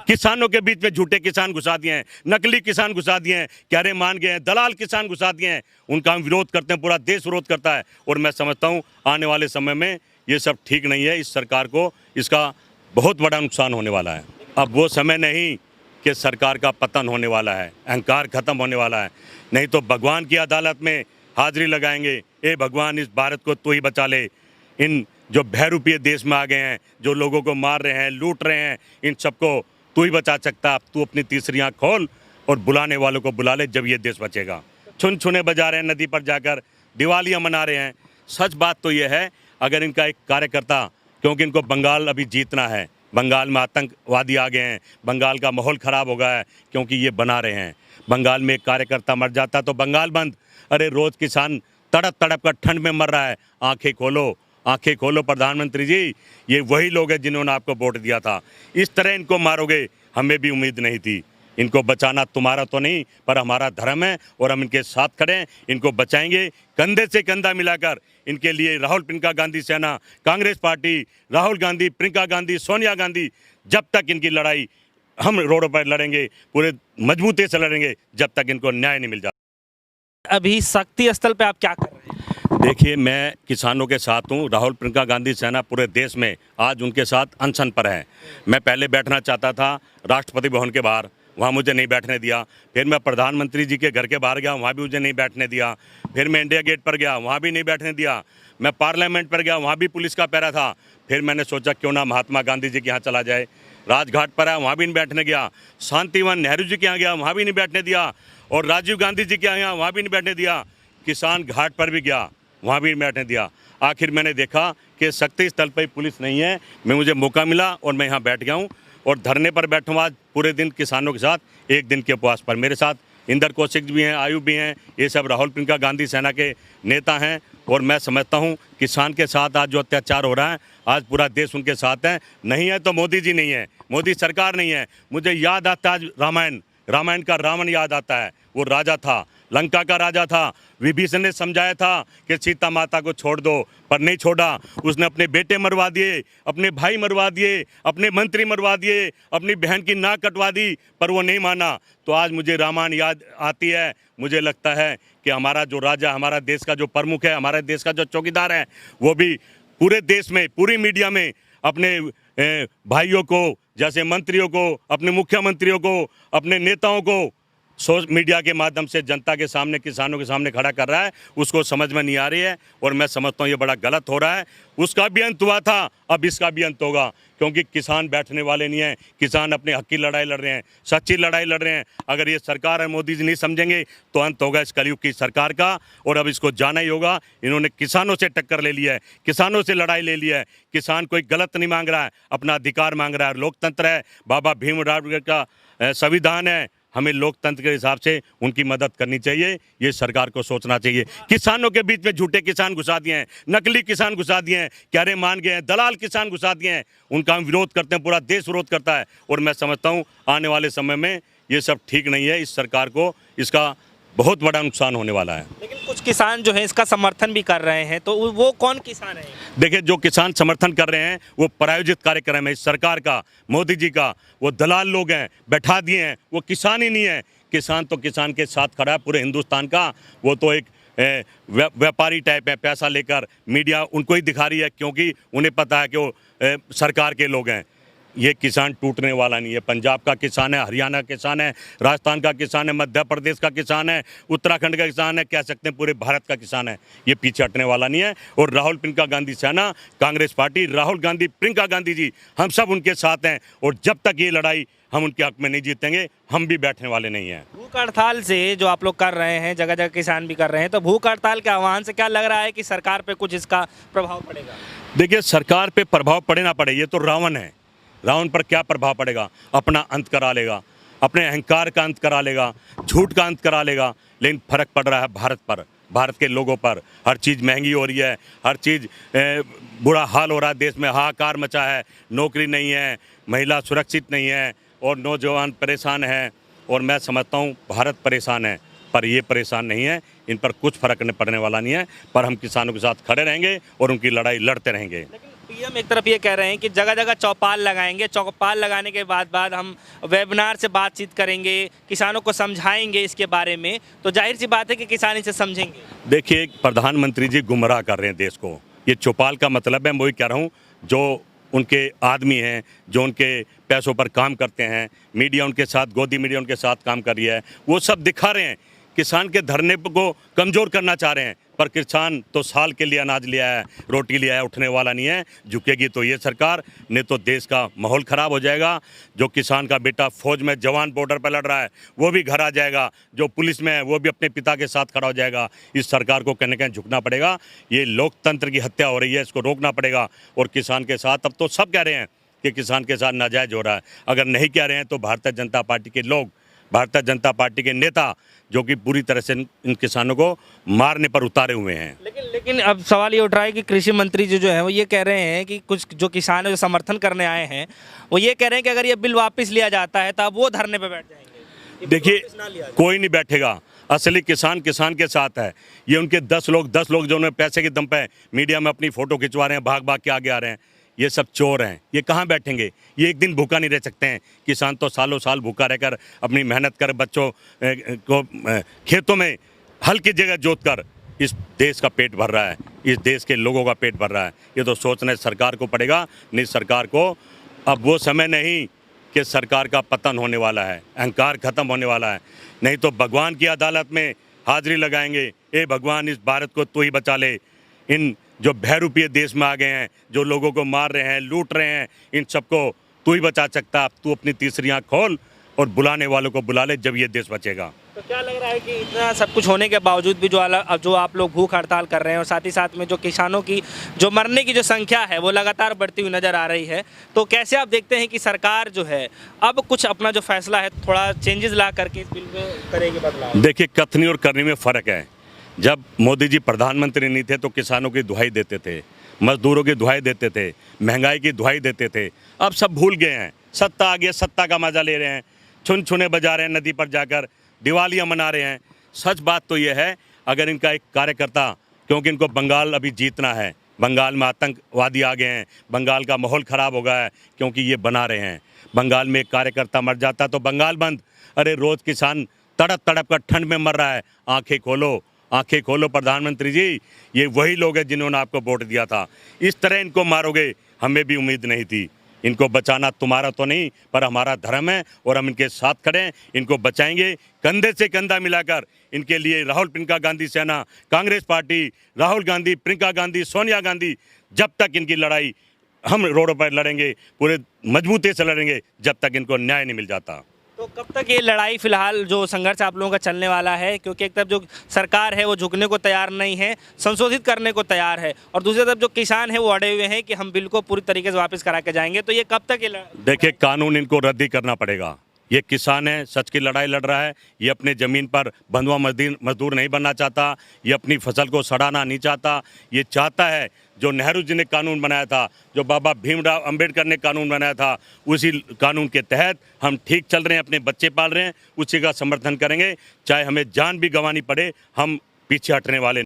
किसानों के बीच में झूठे किसान घुसा दिए हैं, नकली किसान घुसा दिए हैं, क्यारे मान गए हैं, दलाल किसान घुसा दिए हैं। उनका हम विरोध करते हैं, पूरा देश विरोध करता है। और मैं समझता हूँ आने वाले समय में ये सब ठीक नहीं है। इस सरकार को इसका बहुत बड़ा नुकसान होने वाला है। अब वो समय नहीं कि सरकार का पतन होने वाला है, अहंकार खत्म होने वाला है, नहीं तो भगवान की अदालत में हाजिरी लगाएंगे। ए भगवान, इस भारत को तू ही बचा ले। इन जो बहरूपीय देश में आ गए हैं, जो लोगों को मार रहे हैं, लूट रहे हैं, इन सबको तू ही बचा सकता। अब तू अपनी तीसरी आँख खोल और बुलाने वालों को बुला ले, जब ये देश बचेगा। छुन छुने बजा रहे हैं, नदी पर जाकर दिवालियाँ मना रहे हैं। सच बात तो ये है, अगर इनका एक कार्यकर्ता, क्योंकि इनको बंगाल अभी जीतना है, बंगाल में आतंकवादी आ गए हैं, बंगाल का माहौल ख़राब हो गया है क्योंकि ये बना रहे हैं। बंगाल में एक कार्यकर्ता मर जाता तो बंगाल बंद। अरे रोज़ किसान तड़प तड़प कर ठंड में मर रहा है। आंखें खोलो, आंखें खोलो प्रधानमंत्री जी, ये वही लोग हैं जिन्होंने आपको वोट दिया था। इस तरह इनको मारोगे, हमें भी उम्मीद नहीं थी। इनको बचाना तुम्हारा तो नहीं, पर हमारा धर्म है और हम इनके साथ खड़े हैं। इनको बचाएंगे कंधे से कंधा मिलाकर। इनके लिए राहुल प्रियंका गांधी सेना, कांग्रेस पार्टी, राहुल गांधी, प्रियंका गांधी, सोनिया गांधी, जब तक इनकी लड़ाई हम रोडों पर लड़ेंगे, पूरे मजबूती से लड़ेंगे, जब तक इनको न्याय नहीं मिल जाता। अभी शक्ति स्थल पे आप क्या कर रहे हैं? देखिए, मैं किसानों के साथ हूँ। राहुल प्रियंका गांधी सेना पूरे देश में आज उनके साथ अनशन पर है। मैं पहले बैठना चाहता था राष्ट्रपति भवन के बाहर, वहाँ मुझे नहीं बैठने दिया। फिर मैं प्रधानमंत्री जी के घर के बाहर गया, वहाँ भी मुझे नहीं बैठने दिया। फिर मैं इंडिया गेट पर गया, वहाँ भी नहीं बैठने दिया। मैं पार्लियामेंट पर गया, वहाँ भी पुलिस का पहरा था। फिर मैंने सोचा क्यों ना महात्मा गांधी जी के यहाँ चला जाए। राजघाट पर है, वहाँ भी नहीं बैठने गया। शांतिवन नेहरू जी के यहाँ गया, वहाँ भी नहीं बैठने दिया। और राजीव गांधी जी के यहाँ, वहाँ भी नहीं बैठने दिया। किसान घाट पर भी गया, वहाँ भी नहीं बैठने दिया। आखिर मैंने देखा कि शक्ति स्थल पर पुलिस नहीं है। मुझे मौका मिला और मैं यहाँ बैठ गया हूँ और धरने पर बैठूँ आज पूरे दिन किसानों के साथ, एक दिन के उपवास पर। मेरे साथ इंदर कौशिक भी हैं, आयुब भी हैं, ये सब राहुल प्रियंका गांधी सेना के नेता हैं। और मैं समझता हूँ किसान के साथ आज जो अत्याचार हो रहा है, आज पूरा देश उनके साथ है। नहीं है तो मोदी जी नहीं है, मोदी सरकार नहीं है। मुझे याद आता है आज रामायण का रावण याद आता है। वो राजा था, लंका का राजा था। विभीषण ने समझाया था कि सीता माता को छोड़ दो, पर नहीं छोड़ा। उसने अपने बेटे मरवा दिए, अपने भाई मरवा दिए, अपने मंत्री मरवा दिए, अपनी बहन की नाक कटवा दी, पर वो नहीं माना। तो आज मुझे रामायण याद आती है। मुझे लगता है कि हमारा जो राजा, हमारा देश का जो प्रमुख है, हमारे देश का जो चौकीदार है, वो भी पूरे देश में, पूरी मीडिया में अपने भाइयों को, जैसे मंत्रियों को, अपने मुख्यमंत्रियों को, अपने नेताओं को मीडिया के माध्यम से जनता के सामने, किसानों के सामने खड़ा कर रहा है। उसको समझ में नहीं आ रही है और मैं समझता हूँ ये बड़ा गलत हो रहा है। उसका भी अंत हुआ था, अब इसका भी अंत होगा, क्योंकि किसान बैठने वाले नहीं हैं। किसान अपने हक की लड़ाई लड़ रहे हैं, सच्ची लड़ाई लड़ रहे हैं। अगर ये सरकार और मोदी जी नहीं समझेंगे तो अंत होगा इस कलयुग की सरकार का। और अब इसको जाना ही होगा। इन्होंने किसानों से टक्कर ले लिया है, किसानों से लड़ाई ले लिया है। किसान कोई गलत नहीं मांग रहा है, अपना अधिकार मांग रहा है। लोकतंत्र है, बाबा भीमराव का संविधान है। हमें लोकतंत्र के हिसाब से उनकी मदद करनी चाहिए। ये सरकार को सोचना चाहिए। किसानों के बीच में झूठे किसान घुसा दिए हैं, नकली किसान घुसा दिए हैं, क्यारे मान गए हैं, दलाल किसान घुसा दिए हैं। उनका हम विरोध करते हैं, पूरा देश विरोध करता है। और मैं समझता हूँ आने वाले समय में ये सब ठीक नहीं है। इस सरकार को इसका बहुत बड़ा नुकसान होने वाला है। लेकिन कुछ किसान जो है इसका समर्थन भी कर रहे हैं, तो वो कौन किसान है? देखिए, जो किसान समर्थन कर रहे हैं वो प्रायोजित कार्यक्रम है इस सरकार का, मोदी जी का। वो दलाल लोग हैं, बैठा दिए हैं। वो किसान ही नहीं है। किसान तो किसान के साथ खड़ा है पूरे हिंदुस्तान का। वो तो एक व्यापारी टाइप है, पैसा लेकर मीडिया उनको ही दिखा रही है, क्योंकि उन्हें पता है कि वो सरकार के लोग हैं। ये किसान टूटने वाला नहीं है। पंजाब का किसान है, हरियाणा का किसान है, राजस्थान का किसान है, मध्य प्रदेश का किसान है, उत्तराखंड का किसान है, कह सकते हैं पूरे भारत का किसान है। ये पीछे हटने वाला नहीं है। और राहुल प्रियंका गांधी सेना, कांग्रेस पार्टी, राहुल गांधी, प्रियंका गांधी जी, हम सब उनके साथ हैं। और जब तक ये लड़ाई हम उनके हक में नहीं जीतेंगे, हम भी बैठने वाले नहीं हैं। भूख हड़ताल से जो आप लोग कर रहे हैं, जगह जगह किसान भी कर रहे हैं, तो भूख हड़ताल के आह्वान से क्या लग रहा है कि सरकार पे कुछ इसका प्रभाव पड़ेगा? देखिए, सरकार पे प्रभाव पड़े ना पड़े, ये तो रावण है। रावण पर क्या प्रभाव पड़ेगा? अपना अंत करा लेगा, अपने अहंकार का अंत करा लेगा, झूठ का अंत करा लेगा। लेकिन फर्क पड़ रहा है भारत पर, भारत के लोगों पर। हर चीज़ महंगी हो रही है, हर चीज़ बुरा हाल हो रहा है। देश में हाहाकार मचा है, नौकरी नहीं है, महिला सुरक्षित नहीं है और नौजवान परेशान है। और मैं समझता हूँ भारत परेशान है, पर ये परेशान नहीं है। इन पर कुछ फर्क नहीं पड़ने वाला नहीं है। पर हम किसानों के साथ खड़े रहेंगे और उनकी लड़ाई लड़ते रहेंगे। पीएम एक तरफ ये कह रहे हैं कि जगह जगह चौपाल लगाएंगे, चौपाल लगाने के बाद हम वेबिनार से बातचीत करेंगे, किसानों को समझाएंगे इसके बारे में, तो जाहिर सी बात है कि किसान इसे समझेंगे। देखिए, प्रधानमंत्री जी गुमराह कर रहे हैं देश को। ये चौपाल का मतलब है, मैं वही कह रहा हूँ, जो उनके आदमी हैं, जो उनके पैसों पर काम करते हैं, मीडिया उनके साथ, गोदी मीडिया उनके साथ काम कर रही है, वो सब दिखा रहे हैं, किसान के धरने को कमज़ोर करना चाह रहे हैं। पर किसान तो साल के लिए अनाज लिया है, रोटी लिया है, उठने वाला नहीं है। झुकेगी तो ये सरकार, नहीं तो देश का माहौल ख़राब हो जाएगा। जो किसान का बेटा फौज में जवान बॉर्डर पर लड़ रहा है वो भी घर आ जाएगा, जो पुलिस में है वो भी अपने पिता के साथ खड़ा हो जाएगा। इस सरकार को कहीं ना कहीं झुकना पड़ेगा। ये लोकतंत्र की हत्या हो रही है, इसको रोकना पड़ेगा। और किसान के साथ अब तो सब कह रहे हैं कि किसान के साथ नाजायज हो रहा है। अगर नहीं कह रहे हैं तो भारतीय जनता पार्टी के लोग, भारतीय जनता पार्टी के नेता, जो कि पूरी तरह से इन किसानों को मारने पर उतारे हुए हैं। लेकिन अब सवाल ये उठ रहा है कि कृषि मंत्री जी जो है वो ये कह रहे हैं कि कुछ जो किसान है जो समर्थन करने आए हैं वो ये कह रहे हैं कि अगर ये बिल वापस लिया जाता है तो अब वो धरने पे बैठ जाएंगे। देखिए, कोई नहीं बैठेगा। असली किसान किसान के साथ है। ये उनके 10 लोग जो उन्हें पैसे के दम पे मीडिया में अपनी फ़ोटो खिंचवा रहे हैं, भाग भाग के आगे आ रहे हैं, ये सब चोर हैं। ये कहाँ बैठेंगे? ये एक दिन भूखा नहीं रह सकते हैं। किसान तो सालों साल भूखा रहकर अपनी मेहनत कर, बच्चों को खेतों में हल की जगह जोत कर इस देश का पेट भर रहा है, इस देश के लोगों का पेट भर रहा है। ये तो सोचना सरकार को पड़ेगा। नहीं, सरकार को अब वो समय नहीं कि सरकार का पतन होने वाला है, अहंकार खत्म होने वाला है। नहीं तो भगवान की अदालत में हाजिरी लगाएंगे, ए भगवान इस भारत को तू ही बचा ले। इन जो बहरूपीय देश में आ गए हैं, जो लोगों को मार रहे हैं, लूट रहे हैं, इन सबको तू ही बचा सकता। अब तू अपनी तीसरी आँख खोल और बुलाने वालों को बुला ले, जब ये देश बचेगा। तो क्या लग रहा है कि इतना सब कुछ होने के बावजूद भी जो आप लोग भूख हड़ताल कर रहे हैं और साथ ही साथ में जो किसानों की जो मरने की जो संख्या है वो लगातार बढ़ती हुई नज़र आ रही है, तो कैसे आप देखते हैं कि सरकार जो है अब कुछ अपना जो फैसला है थोड़ा चेंजेस ला करके इस बिल में करेगी बदलाव? देखिए, कथनी और करने में फ़र्क है। जब मोदी जी प्रधानमंत्री नहीं थे तो किसानों की दुहाई देते थे, मजदूरों की दुहाई देते थे, महंगाई की दुहाई देते थे। अब सब भूल गए हैं। सत्ता आ गई, सत्ता का मज़ा ले रहे हैं, छुन छुने बजा रहे हैं, नदी पर जाकर दिवालियाँ मना रहे हैं। सच बात तो यह है, अगर इनका एक कार्यकर्ता, क्योंकि इनको बंगाल अभी जीतना है, बंगाल में आतंकवादी आ गए हैं, बंगाल का माहौल ख़राब हो गया है क्योंकि ये बना रहे हैं। बंगाल में एक कार्यकर्ता मर जाता तो बंगाल बंद। अरे रोज़ किसान तड़प तड़प कर ठंड में मर रहा है। आंखें खोलो, आंखें खोलो प्रधानमंत्री जी, ये वही लोग हैं जिन्होंने आपको वोट दिया था। इस तरह इनको मारोगे, हमें भी उम्मीद नहीं थी। इनको बचाना तुम्हारा तो नहीं, पर हमारा धर्म है और हम इनके साथ खड़े हैं। इनको बचाएंगे कंधे से कंधा मिलाकर। इनके लिए राहुल प्रियंका गांधी सेना, कांग्रेस पार्टी, राहुल गांधी, प्रियंका गांधी, सोनिया गांधी, जब तक इनकी लड़ाई हम रोडों पर लड़ेंगे, पूरे मजबूती से लड़ेंगे, जब तक इनको न्याय नहीं मिल जाता। तो कब तक ये लड़ाई फिलहाल जो संघर्ष आप लोगों का चलने वाला है? क्योंकि एक तरफ जो सरकार है वो झुकने को तैयार नहीं है, संशोधित करने को तैयार है, और दूसरी तरफ जो किसान है वो अड़े हुए हैं कि हम बिल को पूरी तरीके से वापस करा के जाएंगे। तो ये कब तक ये देखिए, कानून इनको रद्दी करना पड़ेगा। ये किसान है, सच की लड़ाई लड़ रहा है। ये अपने ज़मीन पर बंधुआ मजदूर नहीं बनना चाहता। ये अपनी फसल को सड़ाना नहीं चाहता। ये चाहता है जो नेहरू जी ने कानून बनाया था, जो बाबा भीमराव अंबेडकर ने कानून बनाया था, उसी कानून के तहत हम ठीक चल रहे हैं, अपने बच्चे पाल रहे हैं, उसी का समर्थन करेंगे। चाहे हमें जान भी गंवानी पड़े, हम पीछे हटने वाले